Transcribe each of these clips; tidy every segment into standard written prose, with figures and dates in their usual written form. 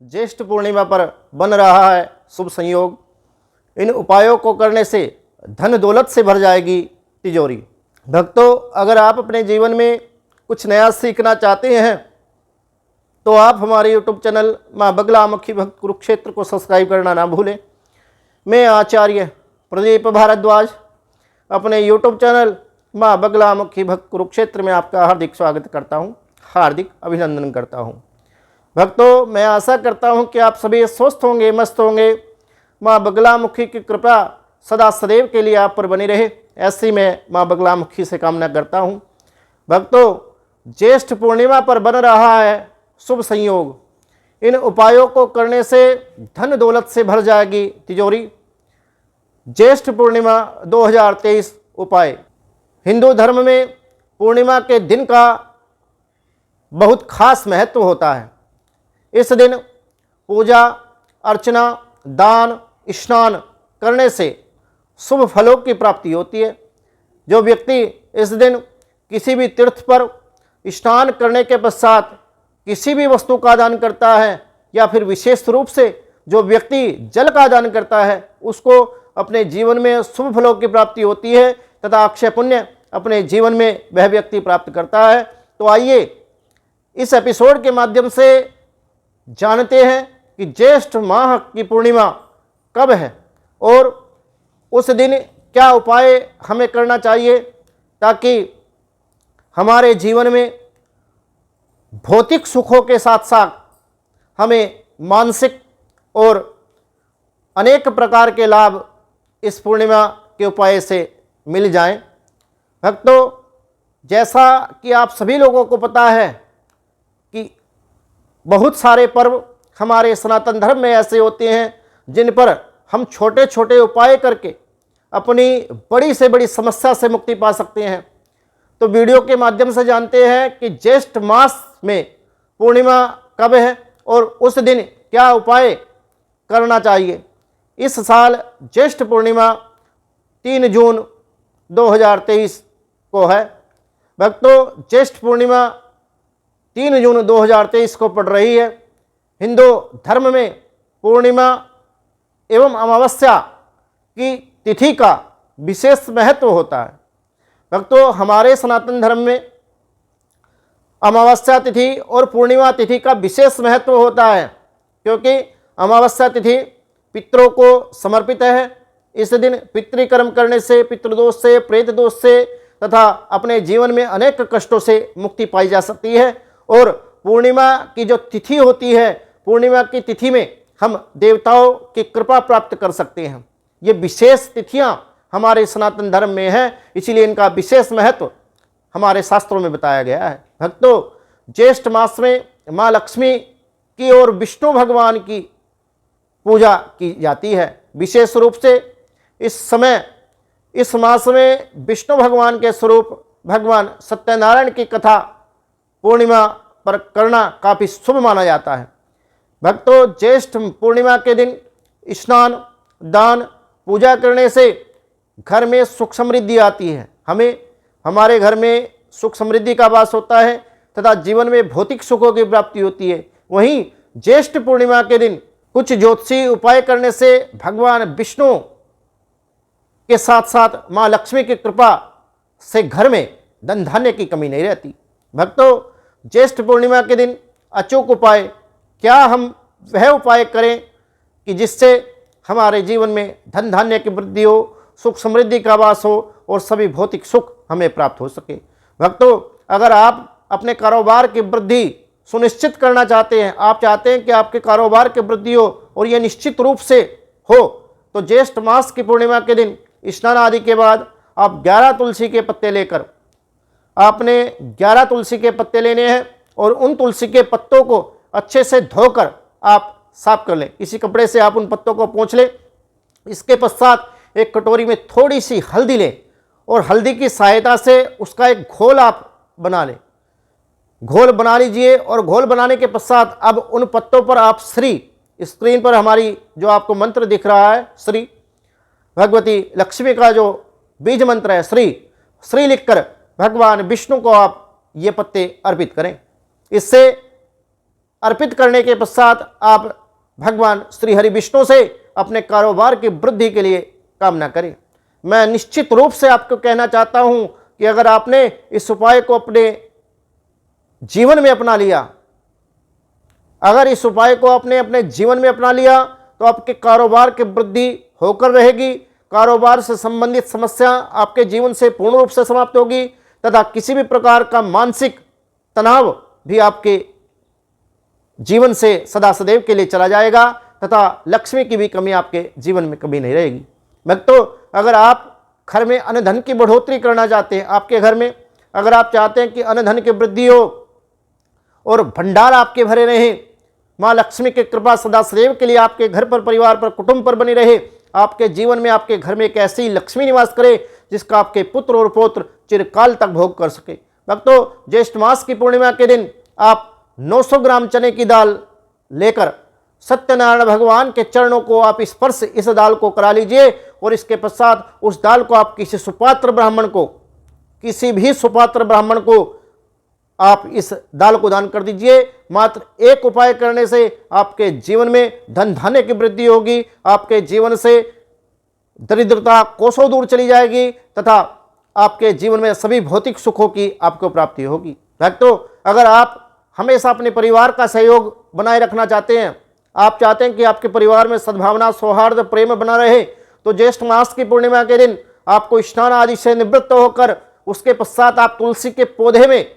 ज्येष्ठ पूर्णिमा पर बन रहा है शुभ संयोग। इन उपायों को करने से धन दौलत से भर जाएगी तिजोरी। भक्तों, अगर आप अपने जीवन में कुछ नया सीखना चाहते हैं तो आप हमारे YouTube चैनल माँ बगलामुखी भक्त कुरुक्षेत्र को सब्सक्राइब करना ना भूलें। मैं आचार्य प्रदीप भारद्वाज अपने YouTube चैनल माँ बगलामुखी भक्त कुरुक्षेत्र में आपका हार्दिक स्वागत करता हूँ, हार्दिक अभिनंदन करता हूँ। भक्तों, मैं आशा करता हूँ कि आप सभी स्वस्थ होंगे, मस्त होंगे। माँ बगलामुखी की कृपा सदा सदैव के लिए आप पर बनी रहे, ऐसी मैं माँ बगलामुखी से कामना करता हूँ। भक्तों, ज्येष्ठ पूर्णिमा पर बन रहा है शुभ संयोग। इन उपायों को करने से धन दौलत से भर जाएगी तिजोरी। ज्येष्ठ पूर्णिमा 2023 उपाय। हिंदू धर्म में पूर्णिमा के दिन का बहुत खास महत्व होता है। इस दिन पूजा अर्चना, दान, स्नान करने से शुभ फलों की प्राप्ति होती है। जो व्यक्ति इस दिन किसी भी तीर्थ पर स्नान करने के पश्चात किसी भी वस्तु का दान करता है या फिर विशेष रूप से जो व्यक्ति जल का दान करता है, उसको अपने जीवन में शुभ फलों की प्राप्ति होती है तथा अक्षय पुण्य अपने जीवन में वह व्यक्ति प्राप्त करता है। तो आइए इस एपिसोड के माध्यम से जानते हैं कि ज्येष्ठ माह की पूर्णिमा कब है और उस दिन क्या उपाय हमें करना चाहिए ताकि हमारे जीवन में भौतिक सुखों के साथ साथ हमें मानसिक और अनेक प्रकार के लाभ इस पूर्णिमा के उपाय से मिल जाएं। भक्तों, जैसा कि आप सभी लोगों को पता है कि बहुत सारे पर्व हमारे सनातन धर्म में ऐसे होते हैं जिन पर हम छोटे छोटे उपाय करके अपनी बड़ी से बड़ी समस्या से मुक्ति पा सकते हैं। तो वीडियो के माध्यम से जानते हैं कि ज्येष्ठ मास में पूर्णिमा कब है और उस दिन क्या उपाय करना चाहिए। इस साल ज्येष्ठ पूर्णिमा 3 जून 2023 को है। भक्तों, ज्येष्ठ पूर्णिमा 3 जून 2023 को पड़ रही है। हिंदू धर्म में पूर्णिमा एवं अमावस्या की तिथि का विशेष महत्व होता है। भक्तों, हमारे सनातन धर्म में अमावस्या तिथि और पूर्णिमा तिथि का विशेष महत्व होता है क्योंकि अमावस्या तिथि पितरों को समर्पित है। इस दिन पितृकर्म करने से, पितृदोष से, प्रेत दोष से तथा अपने जीवन में अनेक कष्टों से मुक्ति पाई जा सकती है। और पूर्णिमा की जो तिथि होती है, पूर्णिमा की तिथि में हम देवताओं की कृपा प्राप्त कर सकते हैं। ये विशेष तिथियां हमारे सनातन धर्म में हैं, इसीलिए इनका विशेष महत्व हमारे शास्त्रों में बताया गया है। भक्तों, ज्येष्ठ मास में माँ लक्ष्मी की और विष्णु भगवान की पूजा की जाती है। विशेष रूप से इस मास में विष्णु भगवान के स्वरूप भगवान सत्यनारायण की कथा पूर्णिमा पर करना काफ़ी शुभ माना जाता है। भक्तों, ज्येष्ठ पूर्णिमा के दिन स्नान, दान, पूजा करने से घर में सुख समृद्धि आती है। हमारे घर में सुख समृद्धि का वास होता है तथा जीवन में भौतिक सुखों की प्राप्ति होती है। वहीं ज्येष्ठ पूर्णिमा के दिन कुछ ज्योतिषी उपाय करने से भगवान विष्णु के साथ साथ माँ लक्ष्मी की कृपा से घर में धन धान्य की कमी नहीं रहती। भक्तों, ज्येष्ठ पूर्णिमा के दिन अचूक उपाय क्या हम वह उपाय करें कि जिससे हमारे जीवन में धन धान्य की वृद्धि हो, सुख समृद्धि का वास हो और सभी भौतिक सुख हमें प्राप्त हो सके। भक्तों, अगर आप अपने कारोबार की वृद्धि सुनिश्चित करना चाहते हैं, आप चाहते हैं कि आपके कारोबार की वृद्धि हो और यह निश्चित रूप से हो, तो ज्येष्ठ मास की पूर्णिमा के दिन स्नान आदि के बाद आप 11 तुलसी के पत्ते लेकर, आपने 11 तुलसी के पत्ते लेने हैं और उन तुलसी के पत्तों को अच्छे से धोकर आप साफ कर लें। किसी कपड़े से आप उन पत्तों को पोंछ लें। इसके पश्चात एक कटोरी में थोड़ी सी हल्दी लें और हल्दी की सहायता से उसका एक घोल आप बना लें। घोल बना लीजिए और घोल बनाने के पश्चात अब उन पत्तों पर आप श्री, स्क्रीन पर हमारी जो आपको मंत्र दिख रहा है, श्री भगवती लक्ष्मी का जो बीज मंत्र है, श्री लिखकर भगवान विष्णु को आप ये पत्ते अर्पित करें। इससे अर्पित करने के पश्चात आप भगवान श्री हरि विष्णु से अपने कारोबार की वृद्धि के लिए कामना करें। मैं निश्चित रूप से आपको कहना चाहता हूं कि अगर आपने इस उपाय को अपने जीवन में अपना लिया, अगर इस उपाय को आपने अपने जीवन में अपना लिया तो आपके कारोबार की वृद्धि होकर रहेगी, कारोबार से संबंधित समस्या आपके जीवन से पूर्ण रूप से समाप्त होगी तथा किसी भी प्रकार का मानसिक तनाव भी आपके जीवन से सदा सदैव के लिए चला जाएगा तथा लक्ष्मी की भी कमी आपके जीवन में कभी नहीं रहेगी। भक्तों, अगर आप घर में अन्न धन की बढ़ोतरी करना चाहते हैं, आपके घर में अगर आप चाहते हैं कि अन्न धन की वृद्धि हो और भंडार आपके भरे रहें, माँ लक्ष्मी की कृपा सदा सदैव के लिए आपके घर पर, परिवार पर, कुटुंब पर बनी रहे, आपके जीवन में आपके घर में एक ऐसी लक्ष्मी निवास करे जिसका आपके पुत्र और पौत्र चिरकाल तक भोग कर सके। भक्तों, ज्येष्ठ मास की पूर्णिमा के दिन आप 900 ग्राम चने की दाल लेकर सत्यनारायण भगवान के चरणों को आप स्पर्श इस दाल को करा लीजिए और इसके पश्चात उस दाल को आप किसी सुपात्र ब्राह्मण को, किसी भी सुपात्र ब्राह्मण को आप इस दाल को दान कर दीजिए। मात्र एक उपाय करने से आपके जीवन में धन धान्य की वृद्धि होगी, आपके जीवन से दरिद्रता कोसों दूर चली जाएगी तथा आपके जीवन में सभी भौतिक सुखों की आपको प्राप्ति होगी। भक्तों, अगर आप हमेशा अपने परिवार का सहयोग बनाए रखना चाहते हैं, आप चाहते हैं कि आपके परिवार में सद्भावना, सौहार्द, प्रेम बना रहे, तो ज्येष्ठ मास की पूर्णिमा के दिन आपको स्नान आदि से निवृत्त होकर उसके पश्चात आप तुलसी के पौधे में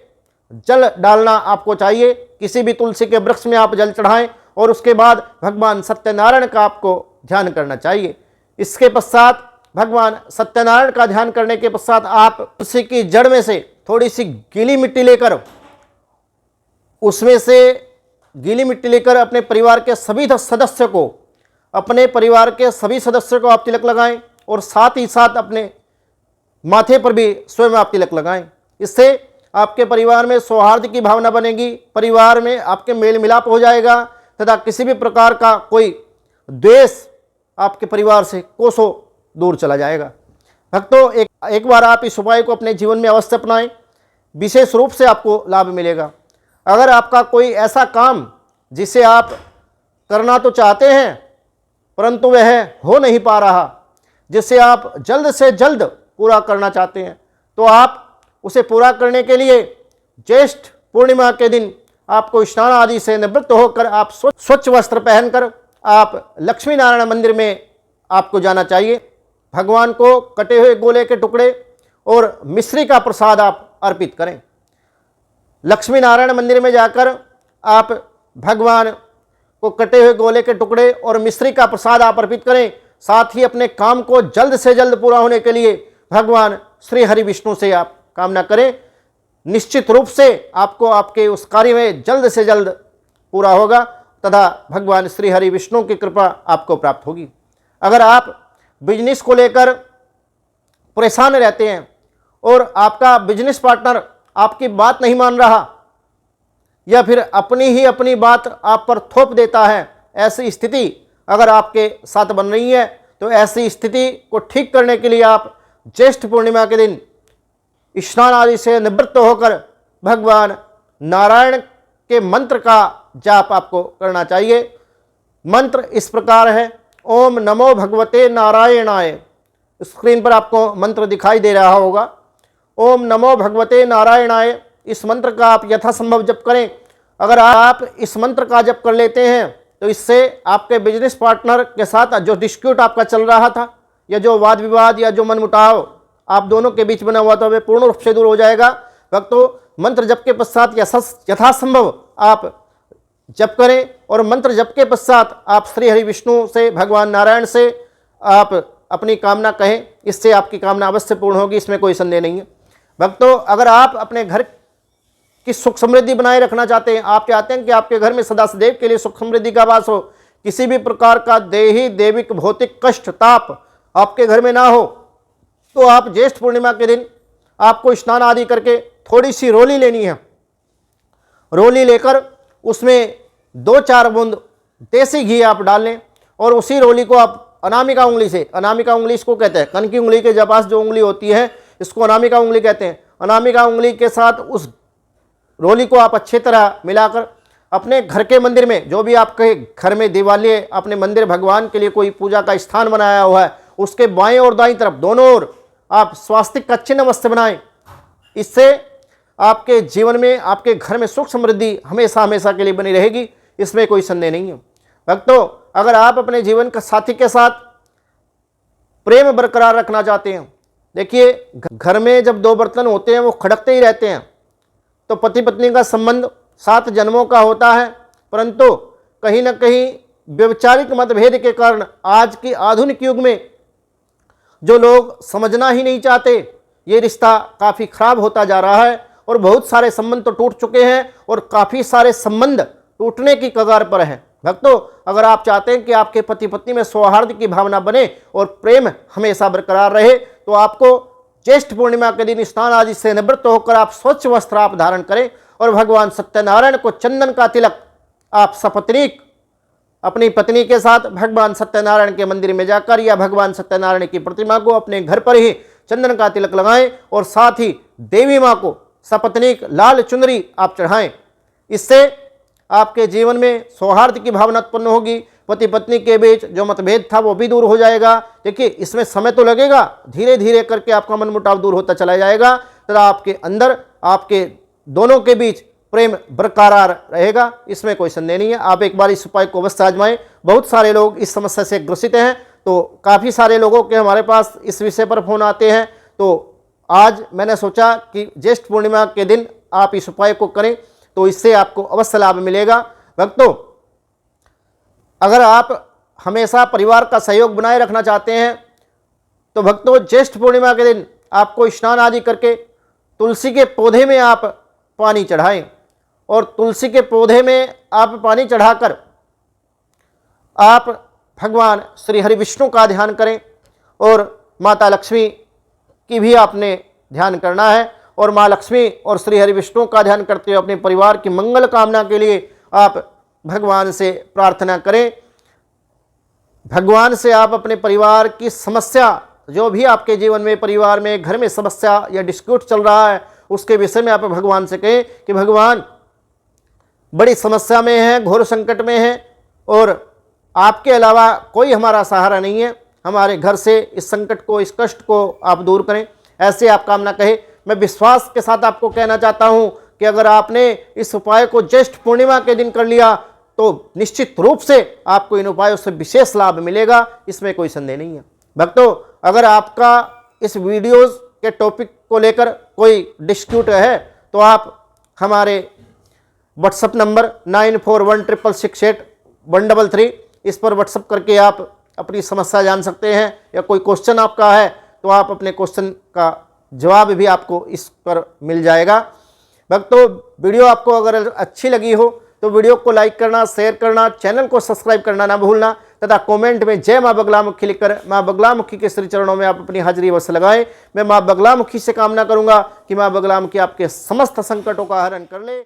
जल डालना आपको चाहिए। किसी भी तुलसी के वृक्ष में आप जल चढ़ाएं और उसके बाद भगवान सत्यनारायण का आपको ध्यान करना चाहिए। इसके पश्चात भगवान सत्यनारायण का ध्यान करने के पश्चात आप तुलसी की जड़ में से थोड़ी सी गीली मिट्टी लेकर, उसमें से गीली मिट्टी लेकर अपने परिवार के सभी सदस्य को, अपने परिवार के सभी सदस्यों को आप तिलक लगाएं और साथ ही साथ अपने माथे पर भी स्वयं आप तिलक लगाएं। इससे आपके परिवार में सौहार्द की भावना बनेगी, परिवार में आपके मेल मिलाप हो जाएगा तथा किसी भी प्रकार का कोई द्वेष आपके परिवार से कोसों दूर चला जाएगा। भक्तों, एक बार आप इस उपाय को अपने जीवन में अवश्य अपनाएं, विशेष रूप से आपको लाभ मिलेगा। अगर आपका कोई ऐसा काम जिसे आप करना तो चाहते हैं परंतु वह हो नहीं पा रहा, जिसे आप जल्द से जल्द पूरा करना चाहते हैं, तो आप उसे पूरा करने के लिए ज्येष्ठ पूर्णिमा के दिन आपको स्नान आदि से निवृत्त होकर आप स्वच्छ वस्त्र पहनकर आप लक्ष्मी नारायण मंदिर में आपको जाना चाहिए। भगवान को कटे हुए गोले के टुकड़े और मिश्री का प्रसाद आप अर्पित करें। लक्ष्मी नारायण मंदिर में जाकर आप भगवान को कटे हुए गोले के टुकड़े और मिश्री का प्रसाद आप अर्पित करें। साथ ही अपने काम को जल्द से जल्द पूरा होने के लिए भगवान श्री हरि विष्णु से आप कामना करें। निश्चित रूप से आपको आपके उस कार्य में जल्द से जल्द पूरा होगा तथा भगवान श्री हरि विष्णु की कृपा आपको प्राप्त होगी। अगर आप बिजनेस को लेकर परेशान रहते हैं और आपका बिजनेस पार्टनर आपकी बात नहीं मान रहा या फिर अपनी बात आप पर थोप देता है, ऐसी स्थिति अगर आपके साथ बन रही है, तो ऐसी स्थिति को ठीक करने के लिए आप ज्येष्ठ पूर्णिमा के दिन स्नान आदि से निवृत्त होकर भगवान नारायण के मंत्र का जाप आपको करना चाहिए। मंत्र इस प्रकार है, ओम नमो भगवते नारायणाय। स्क्रीन पर आपको मंत्र दिखाई दे रहा होगा, ओम नमो भगवते नारायणाय। इस मंत्र का आप यथासंभव जप करें। अगर आप इस मंत्र का जप कर लेते हैं तो इससे आपके बिजनेस पार्टनर के साथ जो डिस्प्यूट आपका चल रहा था या जो वाद विवाद या जो मनमुटाव आप दोनों के बीच बना हुआ था वह पूर्ण रूप से दूर हो जाएगा। भक्तों, मंत्र जप के पश्चात यथासंभव आप जप करें और मंत्र जप के पश्चात आप श्री हरि विष्णु से, भगवान नारायण से आप अपनी कामना कहें। इससे आपकी कामना अवश्य पूर्ण होगी, इसमें कोई संदेह नहीं है। भक्तों, अगर आप अपने घर की सुख समृद्धि बनाए रखना चाहते हैं, आप चाहते हैं कि आपके घर में सदा सदैव के लिए सुख समृद्धि का वास हो, किसी भी प्रकार का देही दैविक भौतिक कष्ट ताप आपके घर में ना हो, तो आप ज्येष्ठ पूर्णिमा के दिन आपको स्नान आदि करके थोड़ी सी रोली लेनी है। रोली लेकर उसमें 2-4 बूंद देसी घी आप डाल लें और उसी रोली को आप अनामिका उंगली से, अनामिका उंगली इसको कहते हैं, कन की उंगली के पास जो उंगली होती है इसको अनामिका उंगली कहते हैं। अनामिका उंगली के साथ उस रोली को आप अच्छी तरह मिलाकर अपने घर के मंदिर में, जो भी आपके घर में दिवालय अपने मंदिर भगवान के लिए कोई पूजा का स्थान बनाया हुआ है, उसके बाएं और दाईं तरफ दोनों ओर आप स्वास्तिक का चिन्ह अवश्य बनाएं। इससे आपके जीवन में, आपके घर में सुख समृद्धि हमेशा हमेशा के लिए बनी रहेगी, इसमें कोई संदेह नहीं है। भक्तों, अगर आप अपने जीवन का साथी के साथ प्रेम बरकरार रखना चाहते हैं, देखिए घर में जब दो बर्तन होते हैं वो खड़कते ही रहते हैं, तो पति पत्नी का संबंध 7 जन्मों का होता है, परंतु कहीं ना कहीं व्यवचारिक मतभेद के कारण आज की आधुनिक युग में जो लोग समझना ही नहीं चाहते, ये रिश्ता काफ़ी खराब होता जा रहा है और बहुत सारे संबंध तो टूट चुके हैं और काफ़ी सारे संबंध टूटने की कगार पर हैं। भक्तों, अगर आप चाहते हैं कि आपके पति पत्नी में सौहार्द की भावना बने और प्रेम हमेशा बरकरार रहे, तो आपको ज्येष्ठ पूर्णिमा के दिन स्नान आदि से निवृत्त होकर आप स्वच्छ वस्त्र आप धारण करें और भगवान सत्यनारायण को चंदन का तिलक आप सपत्नीक अपनी पत्नी के साथ भगवान सत्यनारायण के मंदिर में जाकर या भगवान सत्यनारायण की प्रतिमा को अपने घर पर ही चंदन का तिलक लगाएं और साथ ही देवी माँ को सपत्नीक लाल चुनरी आप चढ़ाएं। इससे आपके जीवन में सौहार्द की भावना उत्पन्न होगी, पति पत्नी के बीच जो मतभेद था वो भी दूर हो जाएगा। देखिए, इसमें समय तो लगेगा, धीरे धीरे करके आपका मनमुटाव दूर होता चला जाएगा, तथा आपके अंदर आपके दोनों के बीच प्रेम बरकरार रहेगा, इसमें कोई संदेह नहीं है। आप एक बार इस उपाय को अवश्य आजमाएं। बहुत सारे लोग इस समस्या से ग्रसित हैं, तो काफ़ी सारे लोगों के हमारे पास इस विषय पर फोन आते हैं, तो आज मैंने सोचा कि ज्येष्ठ पूर्णिमा के दिन आप इस उपाय को करें, तो इससे आपको अवश्य लाभ मिलेगा। भक्तों, अगर आप हमेशा परिवार का सहयोग बनाए रखना चाहते हैं, तो भक्तों ज्येष्ठ पूर्णिमा के दिन आपको स्नान आदि करके तुलसी के पौधे में आप पानी चढ़ाएं और तुलसी के पौधे में आप पानी चढ़ाकर आप भगवान श्री हरि विष्णु का ध्यान करें और माता लक्ष्मी की भी आपने ध्यान करना है, और माँ लक्ष्मी और श्री हरि विष्णु का ध्यान करते हुए अपने परिवार की मंगल कामना के लिए आप भगवान से प्रार्थना करें। भगवान से आप अपने परिवार की समस्या, जो भी आपके जीवन में, परिवार में, घर में समस्या या डिस्प्यूट चल रहा है, उसके विषय में आप भगवान से कहें कि भगवान बड़ी समस्या में है, घोर संकट में है और आपके अलावा कोई हमारा सहारा नहीं है, हमारे घर से इस संकट को, इस कष्ट को आप दूर करें। ऐसे आप कामना कहें। मैं विश्वास के साथ आपको कहना चाहता हूं कि अगर आपने इस उपाय को ज्येष्ठ पूर्णिमा के दिन कर लिया, तो निश्चित रूप से आपको इन उपायों से विशेष लाभ मिलेगा, इसमें कोई संदेह नहीं है। भक्तों, अगर आपका इस वीडियोज़ के टॉपिक को लेकर कोई डिस्प्यूट है, तो आप हमारे व्हाट्सएप नंबर 941668 इस पर व्हाट्सएप करके आप अपनी समस्या जान सकते हैं, या कोई क्वेश्चन आपका है तो आप अपने क्वेश्चन का जवाब भी आपको इस पर मिल जाएगा। भक्तों, वीडियो आपको अगर अच्छी लगी हो तो वीडियो को लाइक करना, शेयर करना, चैनल को सब्सक्राइब करना ना भूलना, तथा कमेंट में जय माँ बगलामुखी लिखकर माँ बगलामुखी के श्री चरणों में आप अपनी हाजिरी अवश्य लगाएं। मैं माँ बगलामुखी से कामना करूंगा कि माँ बगलामुखी आपके समस्त संकटों का हरण कर ले।